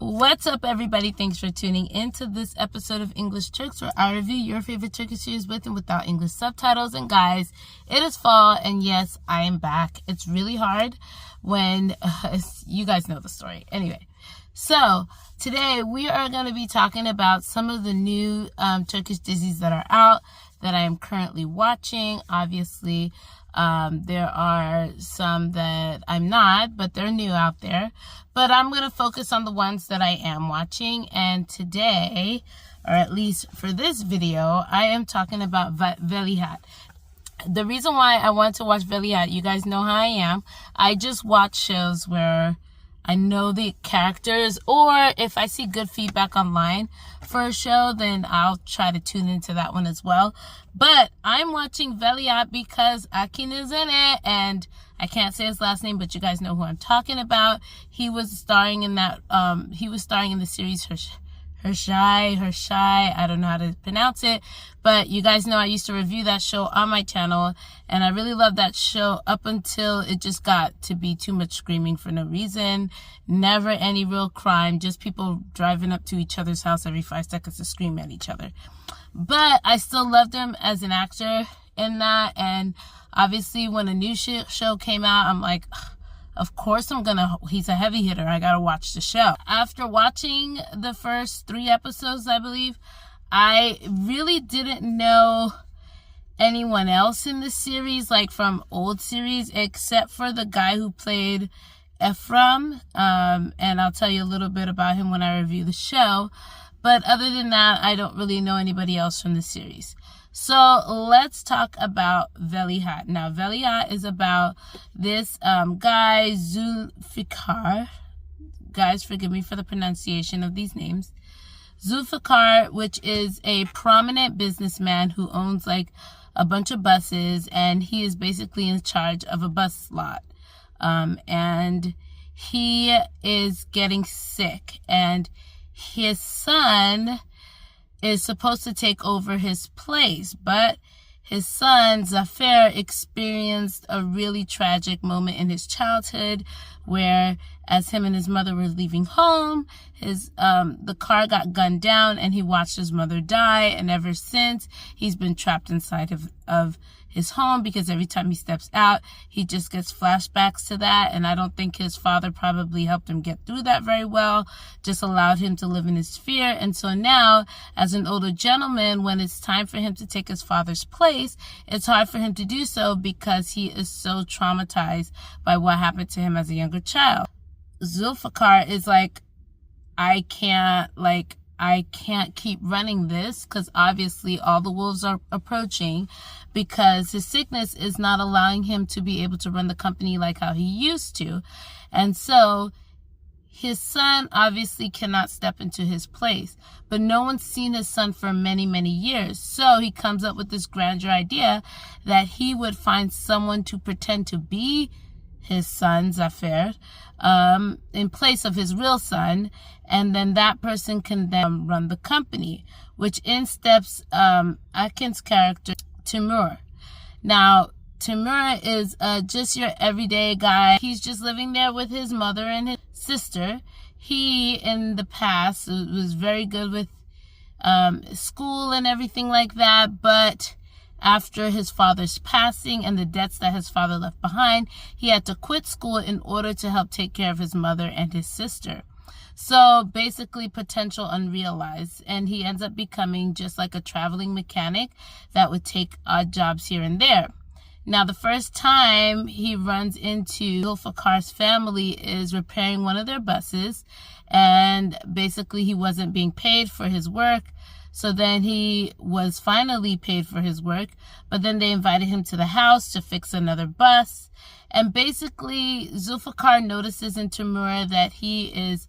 What's up, everybody? Thanks for tuning into this episode of English Turks, where I review your favorite Turkish series with and without English subtitles. And guys, it is fall, and yes, I am back. It's really hard when you guys know the story. Anyway, so today we are going to be talking about some of the new Turkish dizies that are out that I am currently watching. Obviously, there are some that I'm not, but they're new out there. But I'm going to focus on the ones that I am watching. And today, or at least for this video, I am talking about Veliaht. The reason why I want to watch Veliaht, you guys know how I am. I just watch shows where I know the characters, or if I see good feedback online for a show, then I'll try to tune into that one as well. But I'm watching Veliaht because Akin is in it, and I can't say his last name, but you guys know who I'm talking about. He was starring in that, he was starring in the series Hershey, I don't know how to pronounce it, but you guys know I used to review that show on my channel, and I really loved that show up until it just got to be too much screaming for no reason, never any real crime, just people driving up to each other's house every 5 seconds to scream at each other. But I still loved him as an actor in that, and obviously when a new show came out, I'm like, of course he's a heavy hitter. I gotta watch the show. After watching the first 3 episodes, I believe, I really didn't know anyone else in the series, like from old series, except for the guy who played Ephraim. And I'll tell you a little bit about him when I review the show. But other than that, I don't really know anybody else from the series. So let's talk about Veliaht. Now, Veliaht is about this guy, Zulfikar. Guys, forgive me for the pronunciation of these names. Zulfikar, which is a prominent businessman who owns like a bunch of buses, and he is basically in charge of a bus lot. And he is getting sick, and his son is supposed to take over his place, but his son Zafer experienced a really tragic moment in his childhood where, as him and his mother were leaving home, the car got gunned down and he watched his mother die, and ever since he's been trapped inside of his home, because every time he steps out, he just gets flashbacks to that. And I don't think his father probably helped him get through that very well, just allowed him to live in his fear. And so now, as an older gentleman, when it's time for him to take his father's place, it's hard for him to do so because he is so traumatized by what happened to him as a younger child. Zulfikar is like, I can't keep running this, because obviously all the wolves are approaching, because his sickness is not allowing him to be able to run the company like how he used to. And so his son obviously cannot step into his place, but no one's seen his son for many, many years. So he comes up with this grandeur idea that he would find someone to pretend to be his son, Zafer, in place of his real son, and then that person can then run the company, which in steps Akin's character, Timur. Now, Timur is just your everyday guy. He's just living there with his mother and his sister. He, in the past, was very good with school and everything like that, but after his father's passing and the debts that his father left behind, he had to quit school in order to help take care of his mother and his sister. So basically potential unrealized, and he ends up becoming just like a traveling mechanic that would take odd jobs here and there. Now, the first time he runs into Zulfikar's family is repairing one of their buses, and basically he wasn't being paid for his work. So then he was finally paid for his work, but then they invited him to the house to fix another bus. And basically Zulfikar notices in Timur that he is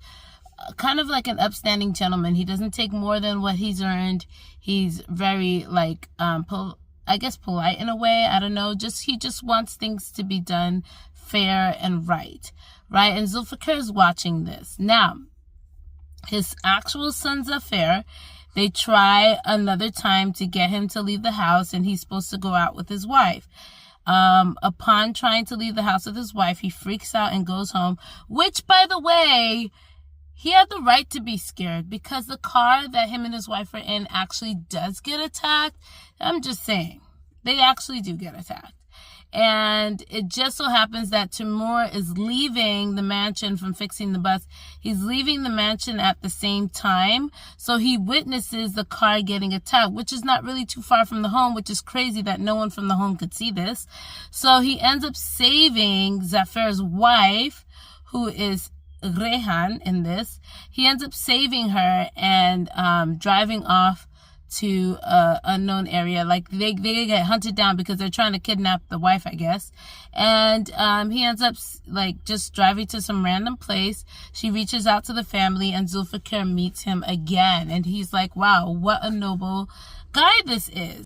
kind of like an upstanding gentleman. He doesn't take more than what he's earned. He's very like, I guess polite in a way. I don't know. He just wants things to be done fair and right? And Zulfikar is watching this. Now, his actual son Zafer, they try another time to get him to leave the house, and he's supposed to go out with his wife. Upon trying to leave the house with his wife, he freaks out and goes home, which, by the way, he had the right to be scared because the car that him and his wife are in actually does get attacked. I'm just saying, they actually do get attacked. And it just so happens that Timur is leaving the mansion from fixing the bus. He's leaving the mansion at the same time. So he witnesses the car getting attacked, which is not really too far from the home, which is crazy that no one from the home could see this. So he ends up saving Zafer's wife, who is Rehan in this. He ends up saving her and driving off to a unknown area. Like they get hunted down because they're trying to kidnap the wife, I guess. And he ends up like just driving to some random place. She reaches out to the family and Zulfikar meets him again, and he's like, wow, what a noble guy this is.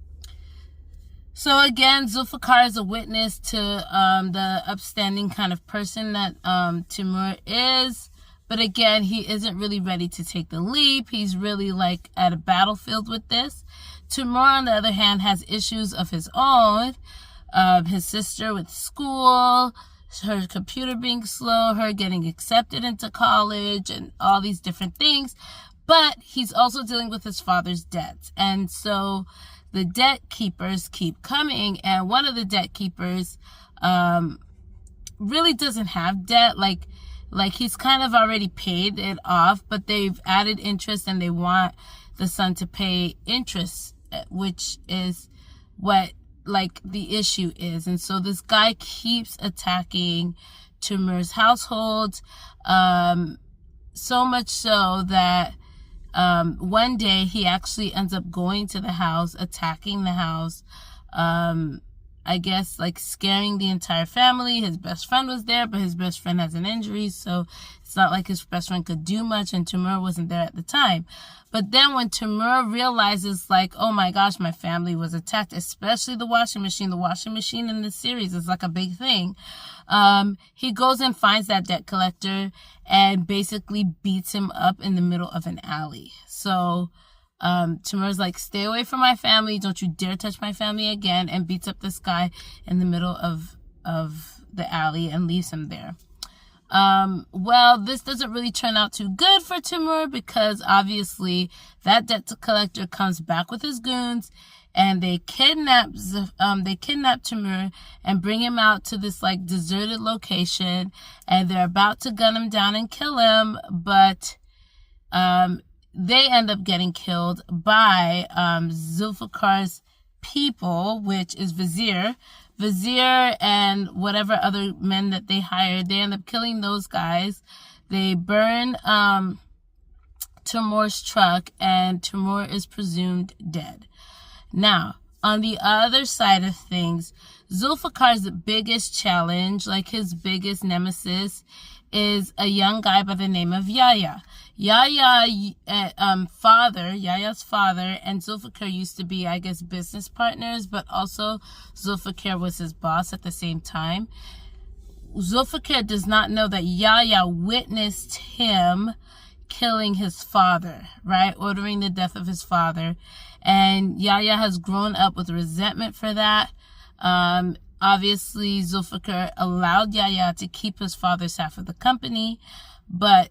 So again, Zulfikar is a witness to the upstanding kind of person that Timur is. But again, he isn't really ready to take the leap. He's really like at a battlefield with this. Timur, on the other hand, has issues of his own. His sister with school, her computer being slow, her getting accepted into college, and all these different things. But he's also dealing with his father's debts. And so the debt keepers keep coming. And one of the debt keepers really doesn't have debt. Like he's kind of already paid it off, but they've added interest and they want the son to pay interest, which is what like the issue is. And so this guy keeps attacking Timur's household, so much so that one day he actually ends up going to the house, attacking the house, I guess like scaring the entire family. His best friend was there, but his best friend has an injury, so it's not like his best friend could do much, and Timur wasn't there at the time. But then when Timur realizes like, oh my gosh, my family was attacked, especially the washing machine in this series is like a big thing. He goes and finds that debt collector and basically beats him up in the middle of an alley. So Timur's like, stay away from my family, don't you dare touch my family again, and beats up this guy in the middle of the alley and leaves him there. Well, this doesn't really turn out too good for Timur because obviously that debt collector comes back with his goons and they kidnap Timur and bring him out to this like deserted location, and they're about to gun him down and kill him, but they end up getting killed by Zulfikar's people, which is Vizier and whatever other men that they hired. They end up killing those guys. They burn Timur's truck, and Timur is presumed dead. Now, on the other side of things, Zulfikar's biggest challenge, like his biggest nemesis, is a young guy by the name of Yahya. Yahya's father and Zulfikar used to be, I guess, business partners, but also Zulfikar was his boss at the same time. Zulfikar does not know that Yahya witnessed him killing his father, right? Ordering the death of his father. And Yahya has grown up with resentment for that. Obviously, Zulfikar allowed Yahya to keep his father's half of the company, but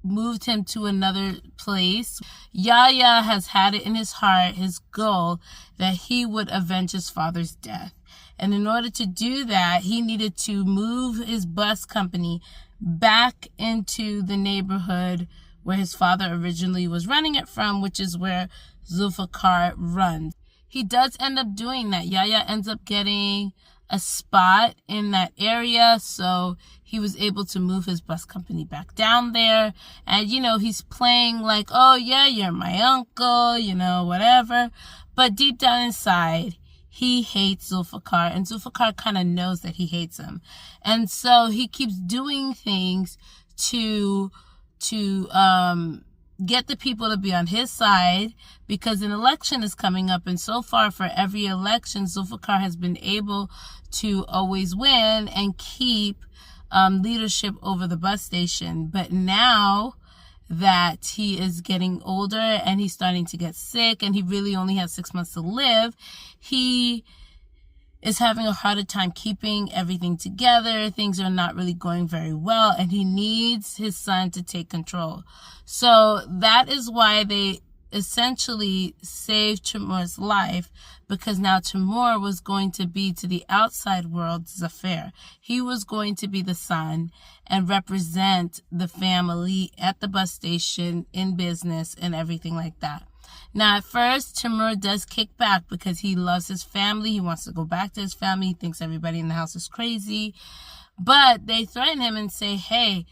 moved him to another place. Yahya has had it in his heart, his goal, that he would avenge his father's death. And in order to do that, he needed to move his bus company back into the neighborhood where his father originally was running it from, which is where Zulfikar runs. He does end up doing that. Yahya ends up getting a spot in that area, so he was able to move his bus company back down there. And, you know, he's playing like, oh yeah, you're my uncle, you know, whatever. But deep down inside, he hates Zulfikar, and Zulfikar kind of knows that he hates him. And so he keeps doing things to get the people to be on his side, because an election is coming up, and so far for every election, Zulfikar has been able to always win and keep leadership over the bus station. But now that he is getting older and he's starting to get sick and he really only has 6 months to live, he is having a harder time keeping everything together. Things are not really going very well, and he needs his son to take control. So that is why they essentially saved Timur's life, because now Timur was going to be to the outside world Zafer. He was going to be the son and represent the family at the bus station, in business, and everything like that. Now, at first, Timur does kick back because he loves his family. He wants to go back to his family. He thinks everybody in the house is crazy. But they threaten him and say, hey,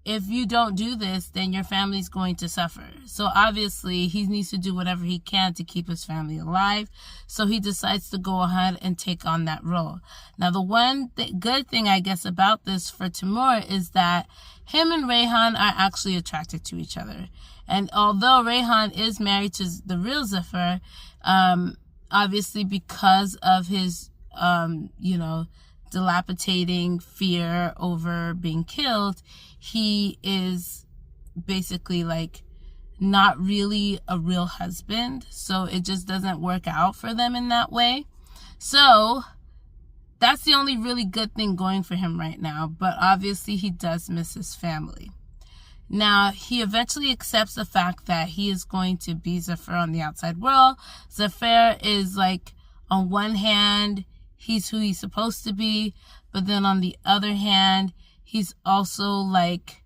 if you don't do this, then your family's going to suffer. So obviously, he needs to do whatever he can to keep his family alive. So he decides to go ahead and take on that role. Now, the one good thing, I guess, about this for Timur is that him and Rayhan are actually attracted to each other. And although Rayhan is married to the real Zafer, obviously because of his, dilapidating fear over being killed, he is basically like not really a real husband. So it just doesn't work out for them in that way. So that's the only really good thing going for him right now. But obviously he does miss his family. Now, he eventually accepts the fact that he is going to be Zafer on the outside world. Zafer is like, on one hand, he's who he's supposed to be. But then on the other hand, he's also like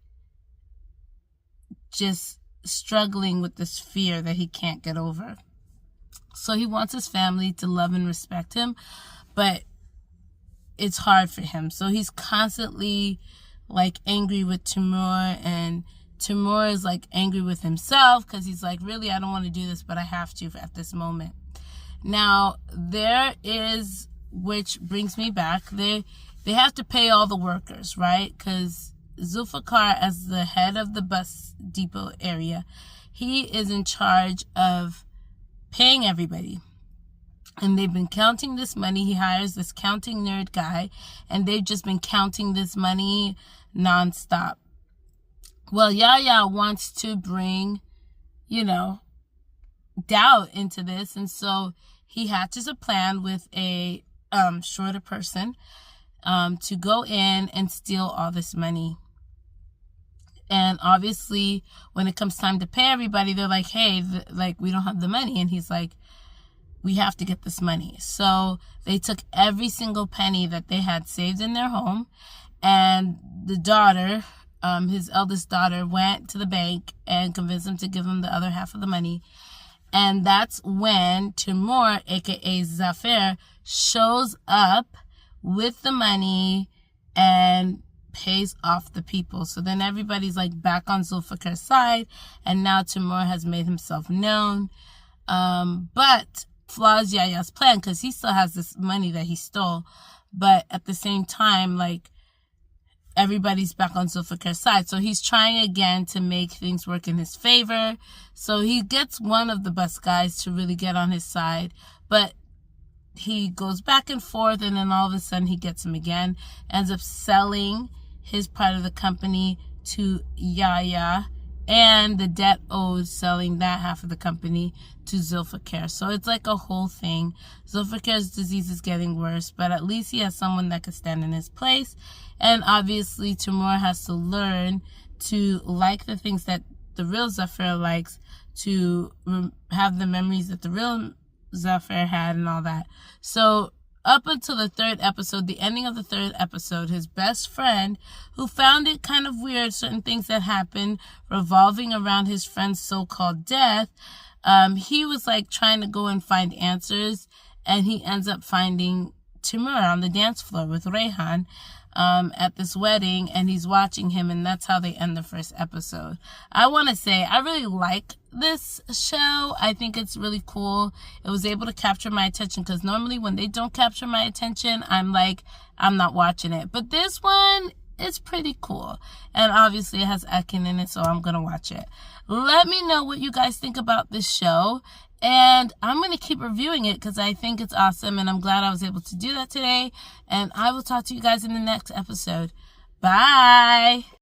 just struggling with this fear that he can't get over. So he wants his family to love and respect him, but it's hard for him. So he's constantly like angry with Timur, and Timur is like angry with himself because he's like, really, I don't want to do this, but I have to at this moment. Now, there is, which brings me back, they have to pay all the workers, right? Because Zulfikar, as the head of the bus depot area, he is in charge of paying everybody. And they've been counting this money. He hires this counting nerd guy, and they've just been counting this money nonstop. Well, Yahya wants to bring, doubt into this. And so he hatches a plan with a shorter person to go in and steal all this money. And obviously, when it comes time to pay everybody, they're like, hey, we don't have the money. And he's like, we have to get this money. So they took every single penny that they had saved in their home. And the daughter, his eldest daughter, went to the bank and convinced him to give him the other half of the money. And that's when Timur, aka Zafer, shows up with the money and pays off the people. So then everybody's like back on Zulfikar's side, and now Timur has made himself known. But flaws Yahya's plan, because he still has this money that he stole, but at the same time, like, everybody's back on Zulfikar's side. So he's trying again to make things work in his favor. So he gets one of the bus guys to really get on his side, but he goes back and forth, and then all of a sudden he gets him again, ends up selling his part of the company to Yahya, and the debt owed, selling that half of the company to Zulfikar. So it's like a whole thing. Zulfikar's disease is getting worse, but at least he has someone that could stand in his place. And obviously Timur has to learn to like the things that the real Zafer likes, to have the memories that the real Zafer had and all that. So up until the third episode, the ending of the third episode, his best friend, who found it kind of weird, certain things that happened revolving around his friend's so-called death, he was like trying to go and find answers, and he ends up finding Timur on the dance floor with Rayhan at this wedding, and he's watching him, and that's how they end the first episode. I want to say I really like this show. I think it's really cool. It was able to capture my attention, because normally when they don't capture my attention, I'm like, I'm not watching it. But this one, it's pretty cool, and obviously it has Ekin in it, so I'm gonna watch it. Let me know what you guys think about this show, and I'm going to keep reviewing it because I think it's awesome, and I'm glad I was able to do that today. And I will talk to you guys in the next episode. Bye!